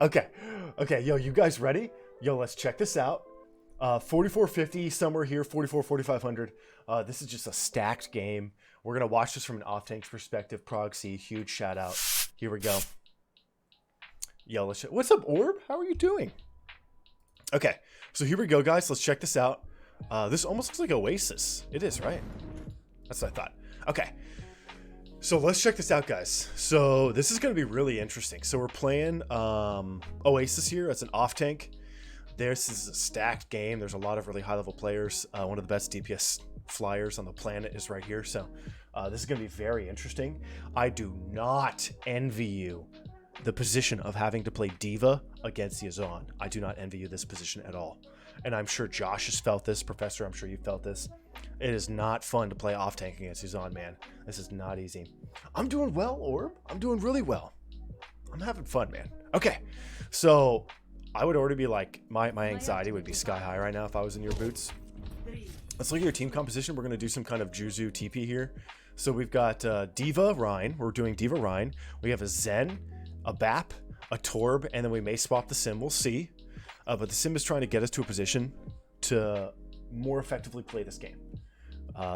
Okay. Okay, yo, you guys ready? Yo, let's check this out. 4450 somewhere here, 4500. This is just a stacked game. We're gonna watch this from an off-tank perspective. ProgC, huge shout out. Here we go. Yo, what's up, Orb? How are you doing? Okay, so here we go, guys. Let's check this out. This almost looks like Oasis. It is, right? That's what I thought. Okay, so let's check this out, guys. So this is going to be really interesting. So we're playing Oasis here. It's an off-tank. This is a stacked game. There's a lot of really high-level players. One of the best DPS flyers on the planet is right here. So this is going to be very interesting. I do not envy you the position of having to play D.Va against Yazan. I do not envy you this position at all. And I'm sure Josh has felt this. Professor, I'm sure you felt this. It is not fun to play off-tank against Yazan, man. This is not easy. I'm doing well, Orb. I'm doing really well. I'm having fun, man. Okay, so I would already be like, my anxiety would be sky high right now if I was in your boots. Let's look at your team composition. We're going to do some kind of Juzu TP here. So we've got D.Va, Rhine. We're doing D.Va, Rhine. We have a Zen, a Bap, a Torb, and then we may swap the Sim. We'll see. But the Sim is trying to get us to a position to more effectively play this game.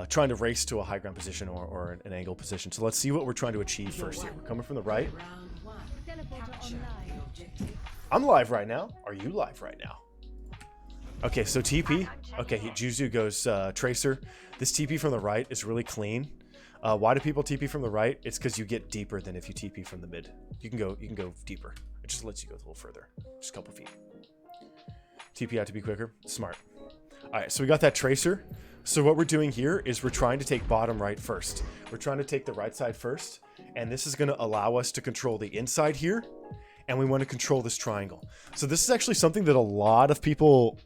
Trying to race to a high ground position or an angle position. So let's see what we're trying to achieve first here. We're coming from the right. I'm live right now. Are you live right now? Okay, so TP. Okay, Juzu goes Tracer. This TP from the right is really clean. Why do people TP from the right? It's because you get deeper than if you TP from the mid. You can go deeper. It just lets you go a little further, just a couple feet. TP out to be quicker. Smart. All right, so we got that Tracer. So what we're doing here is we're trying to take bottom right first. We're trying to take the right side first, and this is going to allow us to control the inside here, and we want to control this triangle. So this is actually something that a lot of people,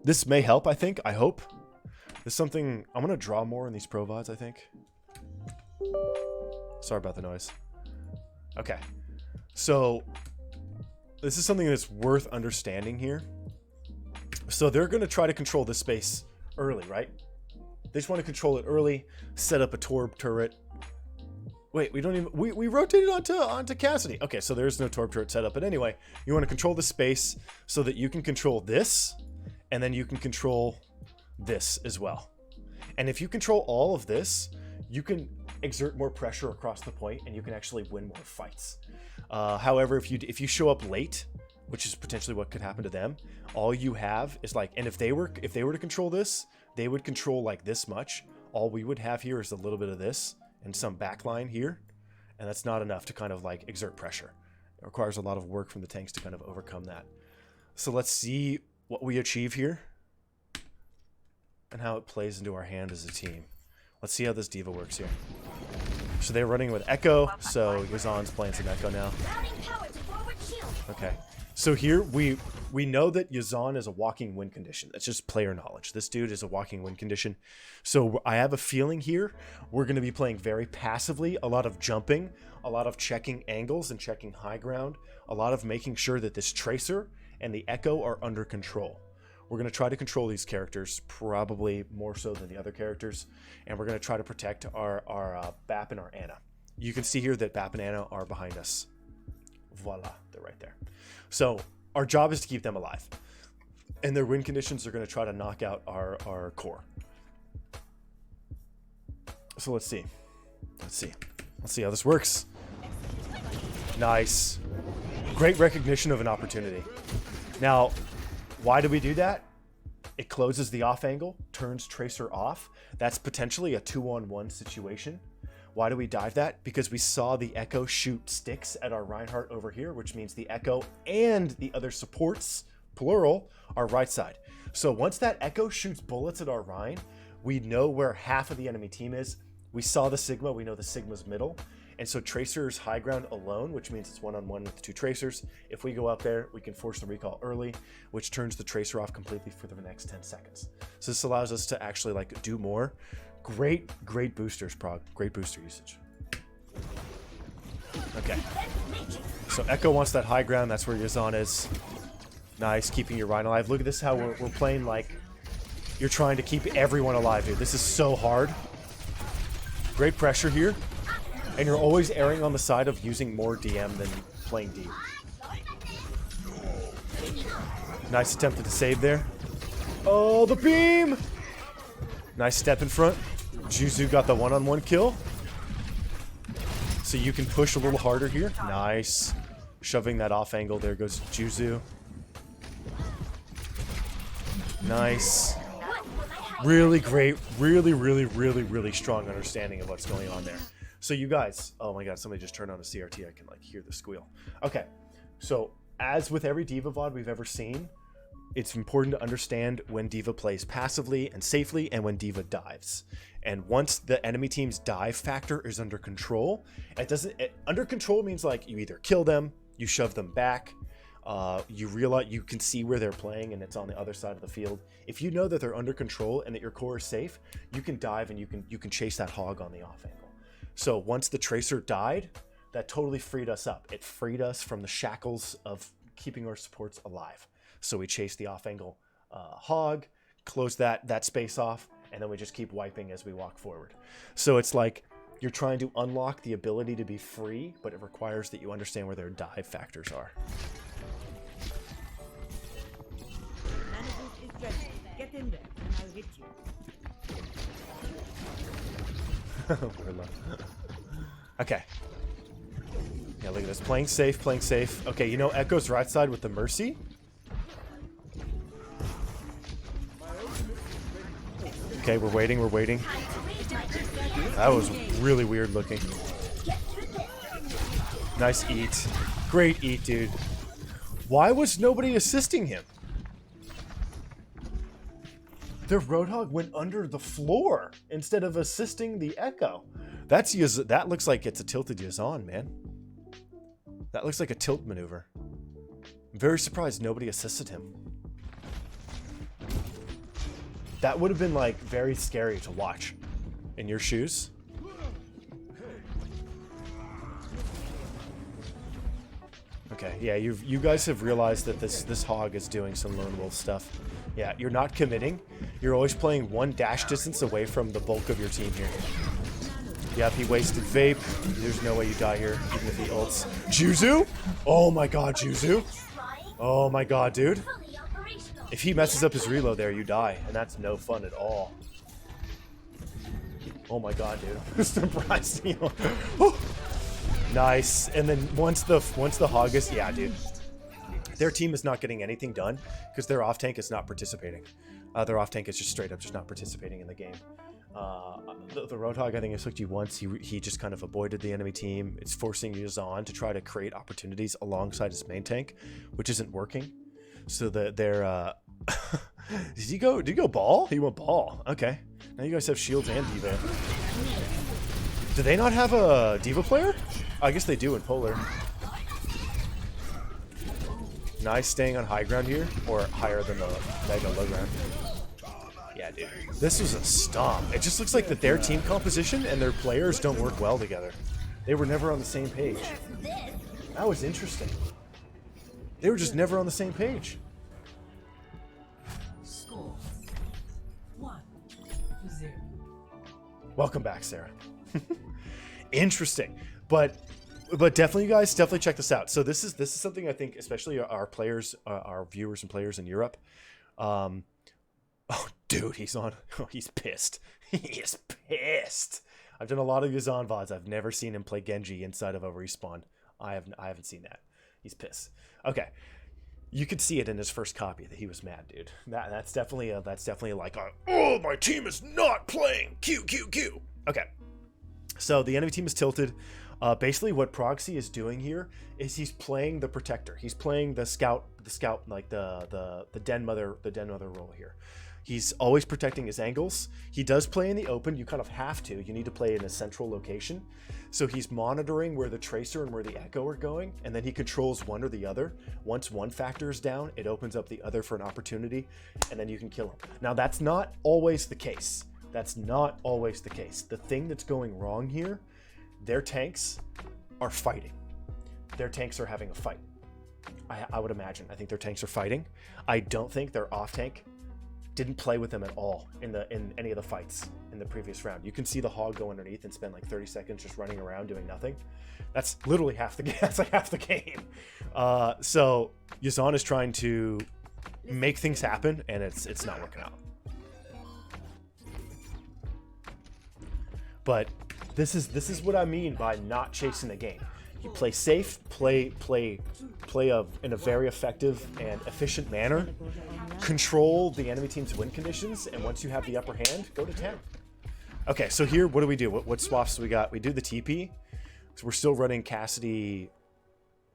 this may help, I think, I hope. This is something, I'm going to draw more in these pro VODs, I think. Sorry about the noise. Okay, so this is something that's worth understanding here. So they're going to try to control this space early, right? They just want to control it early, set up a Torb turret. Wait, we don't even, we rotated onto Cassidy. Okay, so there's no Torb turret set up. But anyway, you want to control the space so that you can control this, and then you can control this as well. And if you control all of this, you can exert more pressure across the point, and you can actually win more fights. However, if you show up late, which is potentially what could happen to them, all you have is like, and if they were to control this, they would control like this much. All we would have here is a little bit of this and some backline here, and that's not enough to kind of like exert pressure. It requires a lot of work from the tanks to kind of overcome that. So let's see what we achieve here and how it plays into our hand as a team. Let's see how this D.Va works here. So they're running with Echo, so Yazan's playing some Echo now. Okay. So here we know that Yazan is a walking win condition. That's just player knowledge. This dude is a walking win condition. So I have a feeling here we're going to be playing very passively, a lot of jumping, a lot of checking angles and checking high ground, a lot of making sure that this Tracer and the Echo are under control. We're going to try to control these characters, probably more so than the other characters, and we're going to try to protect our Bap and our Ana. You can see here that Bap and Ana are behind us. Voila, they're right there. So our job is to keep them alive, and their win conditions are going to try to knock out our core. So let's see how this works. Nice, great recognition of an opportunity. Now, why do we do that? It closes the off angle, turns Tracer off. That's potentially a 2-on-1 situation. Why do we dive that? Because we saw the Echo shoot sticks at our Reinhardt over here, which means the Echo and the other supports, plural, are right side. So once that Echo shoots bullets at our Rhine, we know where half of the enemy team is. We saw the Sigma, we know the Sigma's middle. And so Tracer's high ground alone, which means it's 1-on-1 with the two Tracers. If we go up there, we can force the recall early, which turns the Tracer off completely for the next 10 seconds. So this allows us to actually like do more. Great boosters, Prog. Great booster usage. Okay. So Echo wants that high ground. That's where Yazan is. Nice, keeping your Rhine alive. Look at this, how we're playing like you're trying to keep everyone alive, dude. This is so hard. Great pressure here. And you're always erring on the side of using more DM than playing D. Nice attempt at the save there. Oh, the beam! Nice step in front. Juzu got the one-on-one kill. So you can push a little harder here. Nice. Shoving that off angle. There goes Juzu. Nice. Really great. Really strong understanding of what's going on there. So you guys, oh my god, somebody just turned on a CRT. I can like hear the squeal. Okay, so as with every D.Va VOD we've ever seen, it's important to understand when D.Va plays passively and safely and when D.Va dives. And once the enemy team's dive factor is under control, under control means like you either kill them, you shove them back, you realize you can see where they're playing and it's on the other side of the field. If you know that they're under control and that your core is safe, you can dive and you can chase that hog on the off angle. So once the tracer died, that totally freed us up. It freed us from the shackles of keeping our supports alive. So we chase the off angle hog, close that space off, and then we just keep wiping as we walk forward. So it's like you're trying to unlock the ability to be free, but it requires that you understand where their dive factors are. Get in there, and I'll hit you. Okay. Yeah, look at this. Playing safe, playing safe. Okay, you know Echo's right side with the Mercy. Okay, we're waiting, we're waiting. That was really weird looking. Nice eat. Great eat, dude. Why was nobody assisting him? The Roadhog went under the floor instead of assisting the Echo. That looks like it's a tilted Yazan, man. That looks like a tilt maneuver. I'm very surprised nobody assisted him. That would have been like very scary to watch in your shoes. Okay, yeah, you guys have realized that this hog is doing some lone wolf stuff. Yeah, you're not committing. You're always playing one dash distance away from the bulk of your team here. Yep, he wasted vape. There's no way you die here, even if he ults. Juzu? Oh my god, Juzu. Oh my god, dude. If he messes up his reload there, you die, and that's no fun at all. Oh my god, dude. Surprise me. Nice. And then once the hog is, yeah, dude. Their team is not getting anything done because their off tank is not participating. Their off tank is just straight up just not participating in the game. The Roadhog, I think, has hooked you once. He just kind of avoided the enemy team. It's forcing Yazan to try to create opportunities alongside his main tank, which isn't working. So that they're did he go ball? He went ball. Okay. Now you guys have shields and D.Va. Do they not have a D.Va player? I guess they do in Polar. Nice staying on high ground here, or higher than the mega low ground. Yeah, dude. This was a stomp. It just looks like that their team composition and their players don't work well together. They were never on the same page. That was interesting. They were just never on the same page. Score 1-0. Welcome back, Sarah. Interesting, but definitely, you guys, definitely check this out. So this is something I think, especially our players, our viewers and players in Europe. Oh, dude, he's pissed. He is pissed. I've done a lot of Yazan VODs. I've never seen him play Genji inside of a respawn. I haven't seen that. He's pissed. Okay. You could see it in his first copy that he was mad, dude. That's definitely like, oh, my team is not playing. Q. Okay. So the enemy team is tilted. Basically what ProgC is doing here is he's playing the protector. He's playing the scout, like the den mother role here. He's always protecting his angles. He does play in the open. You kind of have to. You need to play in a central location. So he's monitoring where the tracer and where the echo are going, and then he controls one or the other. Once one factor is down, it opens up the other for an opportunity, and then you can kill him. Now that's not always the case. That's not always the case. The thing that's going wrong here, their tanks are fighting. Their tanks are having a fight. I would imagine. I think their tanks are fighting. I don't think their off tank didn't play with them at all in any of the fights in the previous round. You can see the hog go underneath and spend like 30 seconds just running around doing nothing. That's literally half the game. That's like half the game. So Yazan is trying to make things happen, and it's not working out. But this is what I mean by not chasing the game. You play safe, play in a very effective and efficient manner, control the enemy team's win conditions, and once you have the upper hand, go to 10. Okay, so here, what do we do? What swaps do we got? We do the TP. So we're still running Cassidy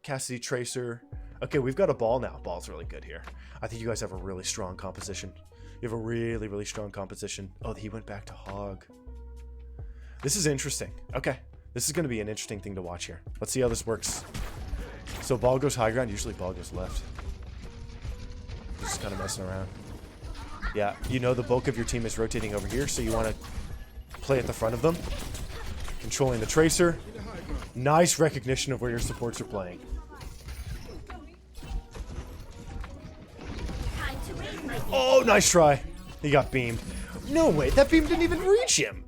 Tracer. Okay, we've got a ball now. Ball's really good here. I think you guys have a really strong composition. You have a really, really strong composition. Oh, he went back to Hog. This is interesting. Okay. This is going to be an interesting thing to watch here. Let's see how this works. So ball goes high ground. Usually ball goes left. Just kind of messing around. Yeah, you know the bulk of your team is rotating over here, so you want to play at the front of them. Controlling the Tracer. Nice recognition of where your supports are playing. Oh, nice try. He got beamed. No way, that beam didn't even reach him.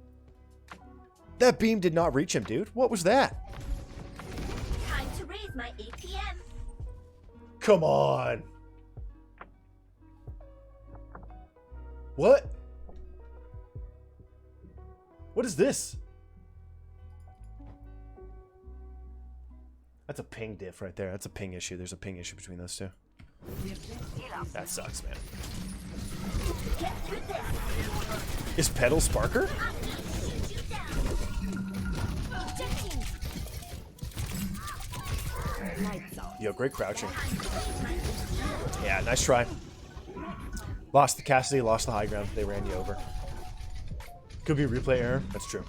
That beam did not reach him, dude. What was that? Time to raise my APM. Come on. What? What is this? That's a ping diff right there. That's a ping issue. There's a ping issue between those two. That sucks, man. Is Pedal Sparker? Yo, great crouching. Yeah, nice try. Lost the Cassidy, lost the high ground. They ran you over. Could be a replay error. That's true.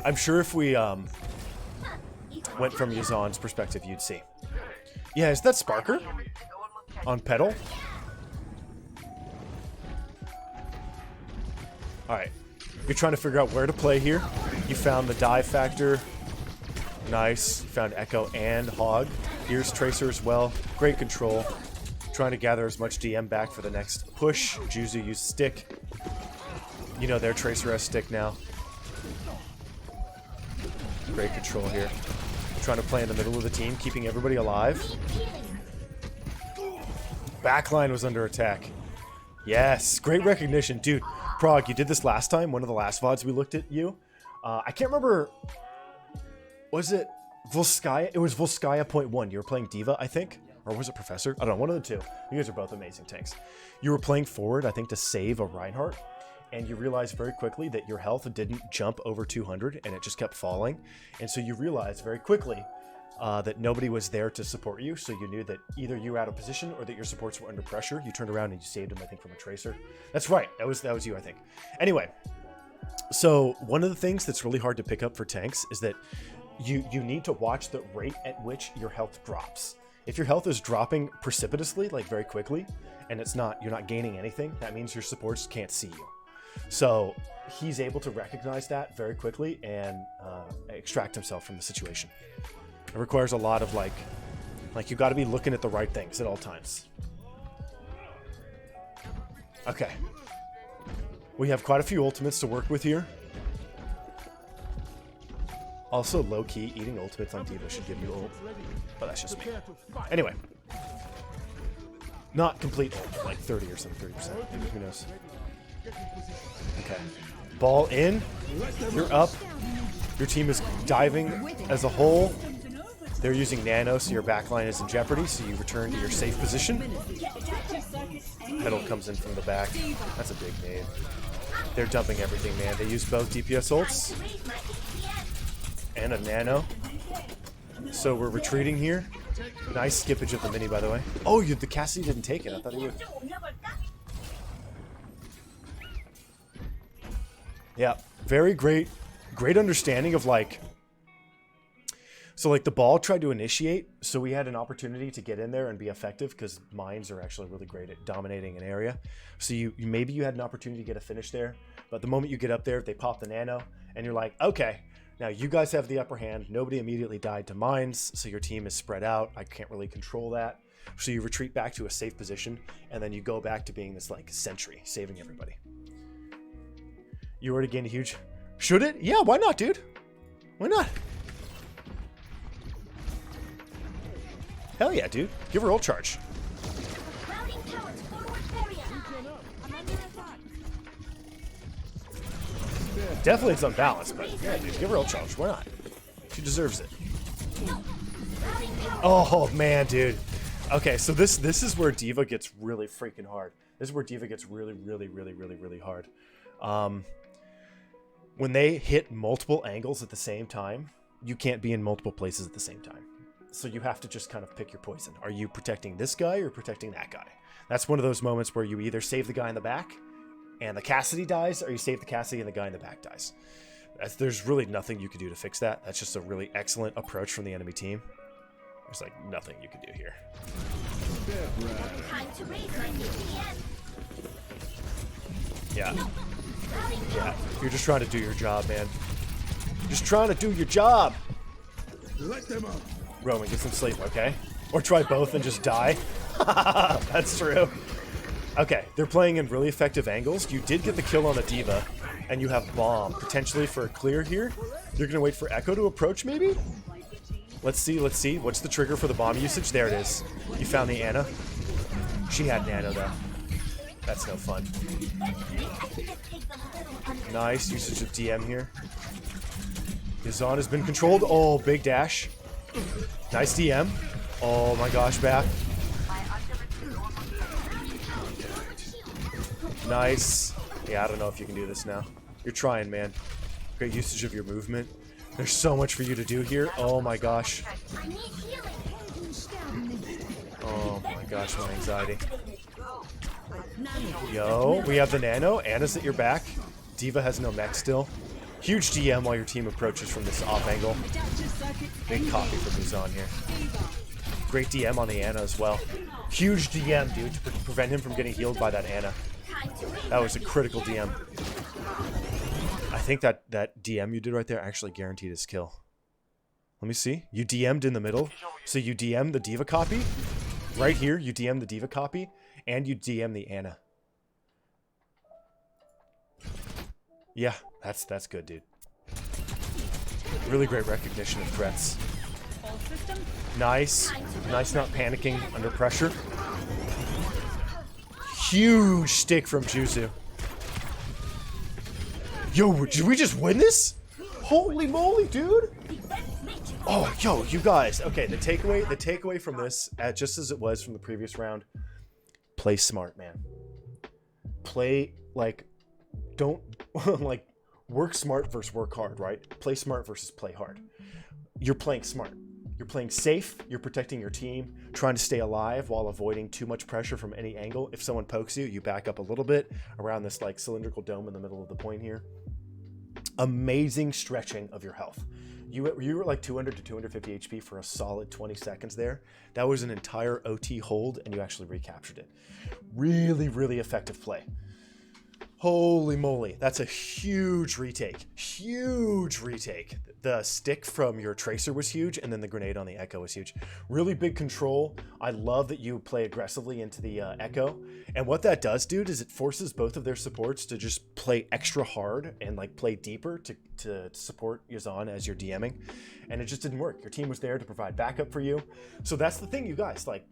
I'm sure if we went from Yazan's perspective, you'd see. Yeah, is that Sparker? On Pedal? Alright. You're trying to figure out where to play here. You found the dive factor. Nice. You found Echo and Hog. Here's Tracer as well. Great control. Trying to gather as much DM back for the next push. Juzu used stick. You know their Tracer has stick now. Great control here. Trying to play in the middle of the team, keeping everybody alive. Backline was under attack. Yes, great recognition. Dude, Prog, you did this last time, one of the last VODs we looked at you. I can't remember. Was it Volskaya? It was Volskaya .1. You were playing D.Va, I think? Or was it Professor? I don't know, one of the two. You guys are both amazing tanks. You were playing forward, I think, to save a Reinhardt. And you realized very quickly that your health didn't jump over 200 and it just kept falling. And so you realized very quickly that nobody was there to support you. So you knew that either you were out of position or that your supports were under pressure. You turned around and you saved him, I think, from a Tracer. That's right. That was you, I think. Anyway, so one of the things that's really hard to pick up for tanks is that you need to watch the rate at which your health drops. If your health is dropping precipitously, like very quickly, and you're not gaining anything, that means your supports can't see you. So he's able to recognize that very quickly and extract himself from the situation. It requires a lot of like you got to be looking at the right things at all times. Okay. We have quite a few ultimates to work with here. Also, low-key, eating ultimates on D.Va should give you ult. But that's just me. Anyway. Not complete ult, like 30 or something, 30%. Who knows? Okay. Ball in. You're up. Your team is diving as a whole. They're using Nano, so your backline is in jeopardy, so you return to your safe position. Pedal comes in from the back. That's a big nade. They're dumping everything, man. They use both DPS ults and a Nano. So we're retreating here. Nice skippage of the mini, by the way. Oh, the Cassidy didn't take it. I thought he would. Yeah, very great understanding of like, so like the ball tried to initiate, so we had an opportunity to get in there and be effective because mines are actually really great at dominating an area. So maybe you had an opportunity to get a finish there, but the moment you get up there, they pop the Nano and you're like, okay, now you guys have the upper hand. Nobody immediately died to mines, so your team is spread out. I can't really control that. So you retreat back to a safe position and then you go back to being this like sentry, saving everybody. You already gained a huge... Should it? Yeah, why not, dude? Why not? Hell yeah, dude. Give her ult charge. Routing towards forward barrier. I'm under attack. Definitely it's unbalanced, but yeah, dude, give her ult charge. Why not? She deserves it. Routing tower. Oh man, dude. Okay, so this is where D.Va gets really freaking hard. This is where D.Va gets really hard. When they hit multiple angles at the same time, you can't be in multiple places at the same time. So you have to just kind of pick your poison. Are you protecting this guy or protecting that guy? That's one of those moments where you either save the guy in the back and the Cassidy dies, or you save the Cassidy and the guy in the back dies. There's really nothing you can do to fix that. That's just a really excellent approach from the enemy team. There's like nothing you can do here. Time to raise my APM. Yeah. Routing Yeah. You're just trying to do your job, man. Just trying to do your job. Let them up. Roman, get some sleep, okay? Or try both and just die. That's true. Okay, they're playing in really effective angles. You did get the kill on the D.Va, and you have bomb potentially for a clear here. You're gonna wait for Echo to approach, maybe? Let's see. What's the trigger for the bomb usage? There it is. You found the Ana. She had Nano though. That's no fun. Nice usage of DM here. Yazan has been controlled. Oh, big dash. Nice DM. Oh my gosh, back. Nice. Yeah, I don't know if you can do this now. You're trying, man. Great usage of your movement. There's so much for you to do here. Oh my gosh. Oh my gosh, my anxiety. Yo, we have the Nano. Ana's at your back. D.Va has no mech still. Huge DM while your team approaches from this off angle. Big copy from Muzan here. Great DM on the Ana as well. Huge DM, dude, to prevent him from getting healed by that Ana. That was a critical DM. I think that DM you did right there actually guaranteed his kill. Let me see. You DM'd in the middle. So you DM the D.Va copy. Right here, you DM the D.Va copy. And you DM the Ana. Yeah, that's good, dude. Really great recognition of threats. Nice. Nice not panicking under pressure. Huge stick from Juzu. Yo, did we just win this? Holy moly, dude! Oh, yo, you guys. Okay, the takeaway from this, just as it was from the previous round, play smart, man. Play, like, don't, like, work smart versus work hard, right? Play smart versus play hard. You're playing smart. You're playing safe, you're protecting your team, trying to stay alive while avoiding too much pressure from any angle. If someone pokes you, you back up a little bit around this like cylindrical dome in the middle of the point here. Amazing stretching of your health. You were like 200 to 250 HP for a solid 20 seconds there. That was an entire OT hold, and you actually recaptured it. Really, really effective play. Holy moly, that's a huge retake. Huge retake. The stick from your Tracer was huge, and then the grenade on the Echo was huge. Really big control. I love that you play aggressively into the Echo. And what that does, dude, is it forces both of their supports to just play extra hard and like play deeper to support Yazan as you're DMing. And it just didn't work. Your team was there to provide backup for you. So that's the thing, you guys. Like,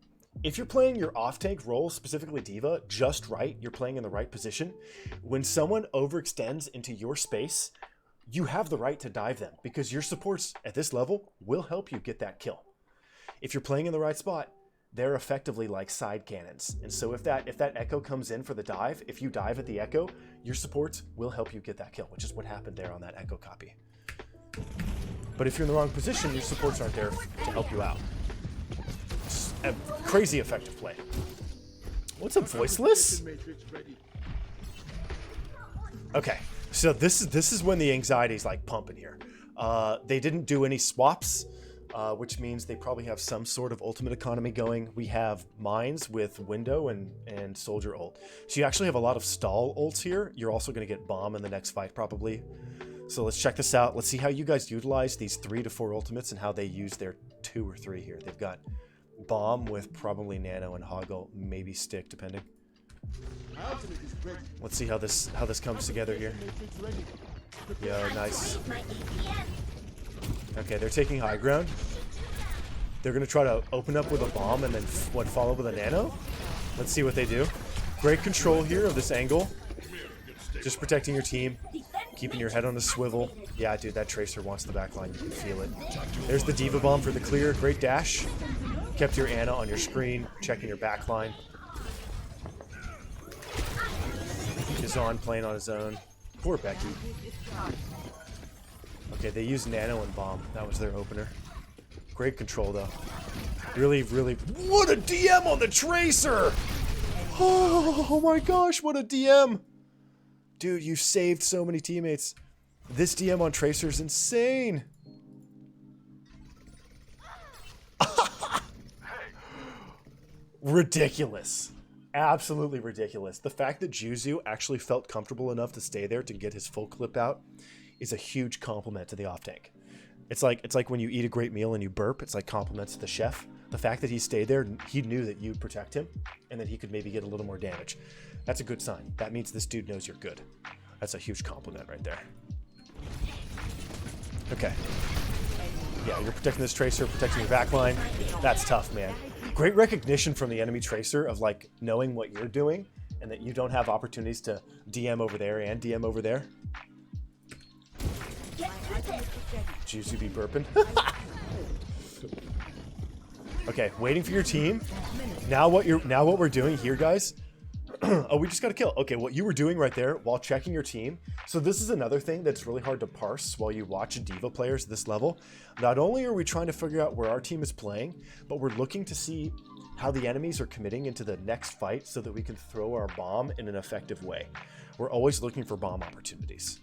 if you're playing your off-tank role, specifically D.Va, just right, you're playing in the right position, when someone overextends into your space, you have the right to dive them because your supports at this level will help you get that kill. If you're playing in the right spot, they're effectively like side cannons. And so if that Echo comes in for the dive, if you dive at the Echo, your supports will help you get that kill, which is what happened there on that Echo copy. But if you're in the wrong position, your supports aren't there to help you out. A crazy effective play. What's up, Voiceless? Okay, so this is when the anxiety's like pumping here. They didn't do any swaps, which means they probably have some sort of ultimate economy going. We have mines with window and soldier ult. So you actually have a lot of stall ults here. You're also going to get bomb in the next fight probably. So let's check this out. Let's see how you guys utilize these 3 to 4 ultimates and how they use their 2 or 3 here. They've got bomb with probably nano and hoggle, maybe stick depending. Let's see how this comes together here. Yeah, nice. Okay, they're taking high ground. They're going to try to open up with a bomb and then follow with a nano. Let's see what they do. Great control here of this angle. Just protecting your team. Keeping your head on the swivel. Yeah, dude, that Tracer wants the backline. You can feel it. There's the D.Va bomb for the clear. Great dash. Kept your Ana on your screen. Checking your backline. Yazan playing on his own. Poor Becky. Okay, they used Nano and Bomb. That was their opener. Great control, though. Really, really... What a DM on the Tracer! Oh my gosh, what a DM! Dude, you saved so many teammates. This DM on Tracer is insane. Ridiculous. Absolutely ridiculous. The fact that Juzu actually felt comfortable enough to stay there to get his full clip out is a huge compliment to the off tank. It's like when you eat a great meal and you burp, it's like compliments to the chef. The fact that he stayed there, he knew that you'd protect him and that he could maybe get a little more damage. That's a good sign. That means this dude knows you're good. That's a huge compliment right there. Okay. Yeah, you're protecting this Tracer, protecting your backline. That's tough, man. Great recognition from the enemy Tracer of like knowing what you're doing and that you don't have opportunities to DM over there and DM over there. Juicy be burping. Okay, waiting for your team. Now what we're doing here, guys. Oh, we just got a kill. Okay, what you were doing right there while checking your team. So this is another thing that's really hard to parse while you watch D.Va players at this level. Not only are we trying to figure out where our team is playing, but we're looking to see how the enemies are committing into the next fight so that we can throw our bomb in an effective way. We're always looking for bomb opportunities.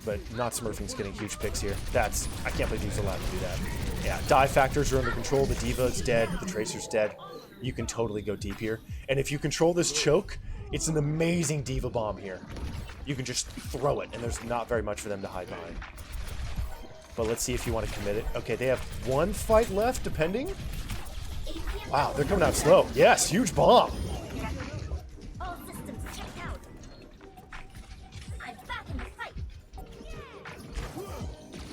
But not Smurfing's getting huge picks here. I can't believe he's allowed to do that. Yeah, die factors are under control. The D.Va is dead. The Tracer's dead. You can totally go deep here. And if you control this choke, it's an amazing D.Va bomb here. You can just throw it, and there's not very much for them to hide behind. But let's see if you want to commit it. Okay, they have one fight left, depending. Wow, they're coming out slow. Yes, huge bomb. All systems checked out. I'm back in the fight.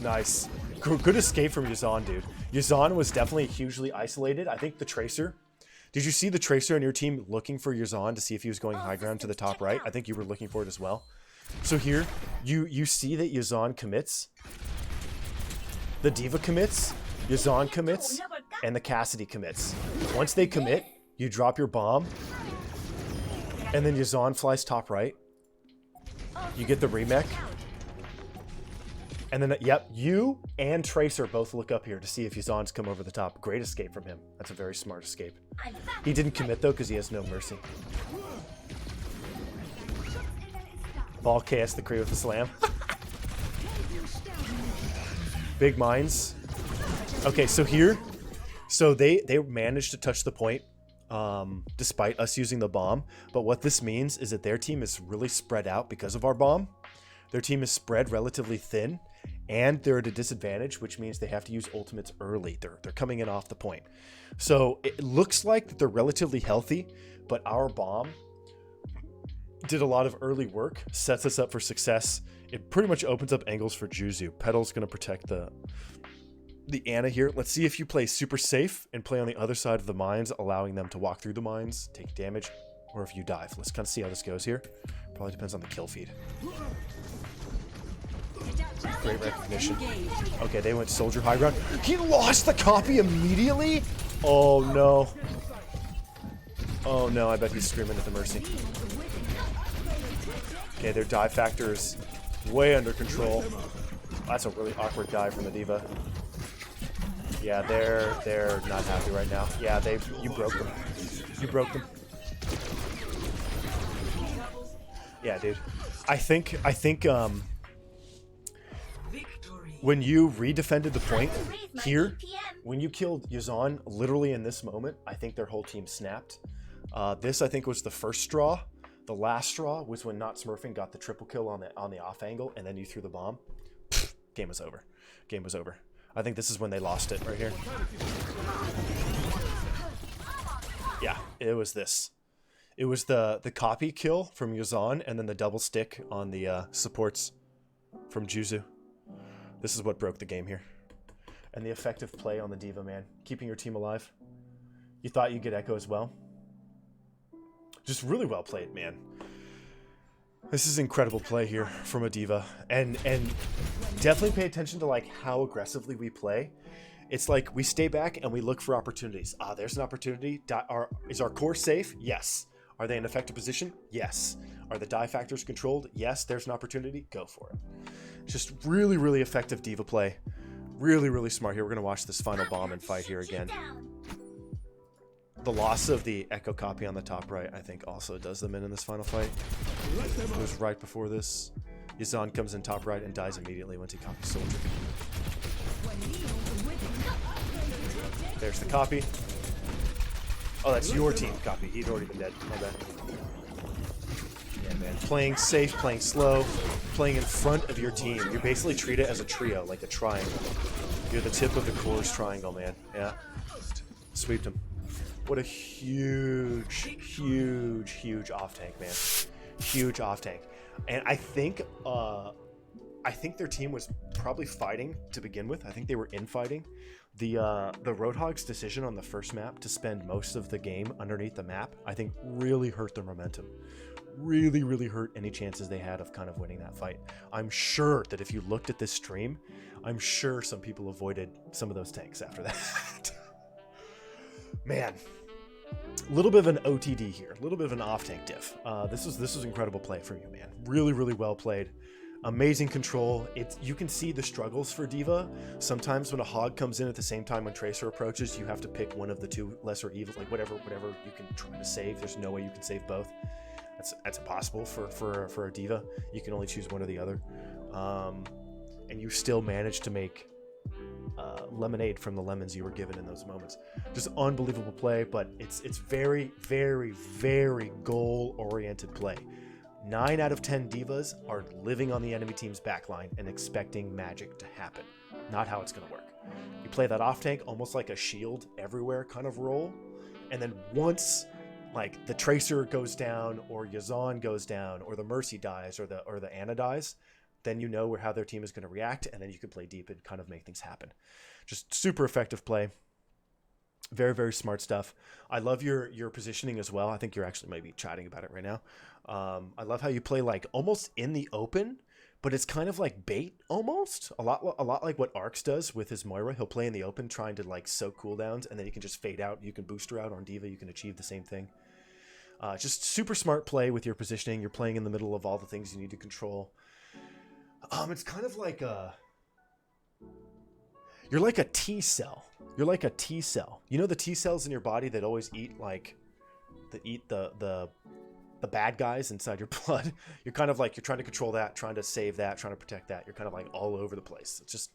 Nice. Good escape from Yazan, dude. Yazan was definitely hugely isolated. I think the Tracer... Did you see the Tracer on your team looking for Yazan to see if he was going high ground to the top right? I think you were looking for it as well. So here, you see that Yazan commits. The D.Va commits, Yazan commits, and the Cassidy commits. Once they commit, you drop your bomb, and then Yazan flies top right. You get the remech. And then, yep, you and Tracer both look up here to see if Yazan's come over the top. Great escape from him. That's a very smart escape. He didn't commit, though, because he has no mercy. Ball KS the Kree with the slam. Big minds. Okay, so here, they managed to touch the point despite us using the bomb. But what this means is that their team is really spread out because of our bomb. Their team is spread relatively thin, and they're at a disadvantage, which means they have to use ultimates early. They're coming in off the point. So it looks like that they're relatively healthy, but our bomb did a lot of early work, sets us up for success. It pretty much opens up angles for Juzu. Petal's going to protect the Ana here. Let's see if you play super safe and play on the other side of the mines, allowing them to walk through the mines, take damage, or if you dive. Let's kind of see how this goes here. Probably depends on the kill feed. Great recognition. Okay, they went soldier high ground. He lost the copy immediately? Oh no. Oh no, I bet he's screaming at the Mercy. Okay, their dive factor is way under control. That's a really awkward dive from the D.Va. Yeah, they're not happy right now. Yeah, you broke them. You broke them. Yeah, dude. I think when you redefended the point here, when you killed Yazan literally in this moment, I think their whole team snapped. This I think was the first straw. The last straw was when Not Smurfing got the triple kill on the off angle, and then you threw the bomb. Pfft, game was over. Game was over. I think this is when they lost it right here. Yeah, it was this. It was the copy kill from Yazan, and then the double stick on the supports from Juzu. This is what broke the game here. and the effective play on the D.Va, man. Keeping your team alive. You thought you'd get Echo as well. Just really well played, man. This is incredible play here from a D.Va. And definitely pay attention to like how aggressively we play. It's like we stay back and we look for opportunities. Ah, there's an opportunity. Is our core safe? Yes. Are they in effective position? Yes. Are the die factors controlled? Yes. There's an opportunity. Go for it. Just really, really effective D.Va play. Really, really smart here. We're going to watch this final bomb and fight here again. The loss of the Echo copy on the top right, I think, also does them in this final fight. It was right before this. Yazan comes in top right and dies immediately once he copies Soldier. There's the copy. Oh, that's your team copy. He'd already been dead. My bad. Yeah, man. Playing safe, playing slow, playing in front of your team. You basically treat it as a trio, like a triangle. You're the tip of the core's triangle, man. Yeah. Sweeped him. What a huge, huge, huge off tank, man. Huge off tank. And I think their team was probably fighting to begin with. I think they were infighting. The Roadhog's decision on the first map to spend most of the game underneath the map, I think really hurt their momentum. Really, really hurt any chances they had of kind of winning that fight. I'm sure that if you looked at this stream, I'm sure some people avoided some of those tanks after that. Man, a little bit of an OTD here, a little bit of an off-tank diff. This was incredible play from you, man. Really, really well played. Amazing control. You can see the struggles for D.Va. Sometimes when a hog comes in at the same time when Tracer approaches, you have to pick one of the two lesser evils, like whatever you can try to save. There's no way you can save both. That's impossible for a D.Va. You can only choose one or the other. And you still manage to make lemonade from the lemons you were given in those moments. Just unbelievable play, but it's very, very, very goal-oriented play. 9 out of 10 D.Vas are living on the enemy team's backline and expecting magic to happen. Not how it's going to work. You play that off tank almost like a shield everywhere kind of role, and then once like the Tracer goes down, or Yazan goes down, or the Mercy dies, or the Ana dies, then you know how their team is going to react, and then you can play deep and kind of make things happen. Just super effective play. Very, very smart stuff. I love your positioning as well. I think you're actually maybe chatting about it right now. I love how you play like almost in the open, but it's kind of like bait almost. A lot like what Arx does with his Moira. He'll play in the open trying to like soak cooldowns, and then he can just fade out. You can boost her out on D.Va. You can achieve the same thing. Just super smart play with your positioning. You're playing in the middle of all the things you need to control. It's kind of like you're like a T cell. You're like a T cell. You know the T cells in your body that always eat the bad guys inside your blood? You're kind of like, you're trying to control that, trying to save that, trying to protect that. You're kind of like all over the place. It's just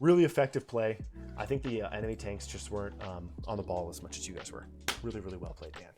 really effective play. I think the enemy tanks just weren't on the ball as much as you guys were. Really, really well played, man.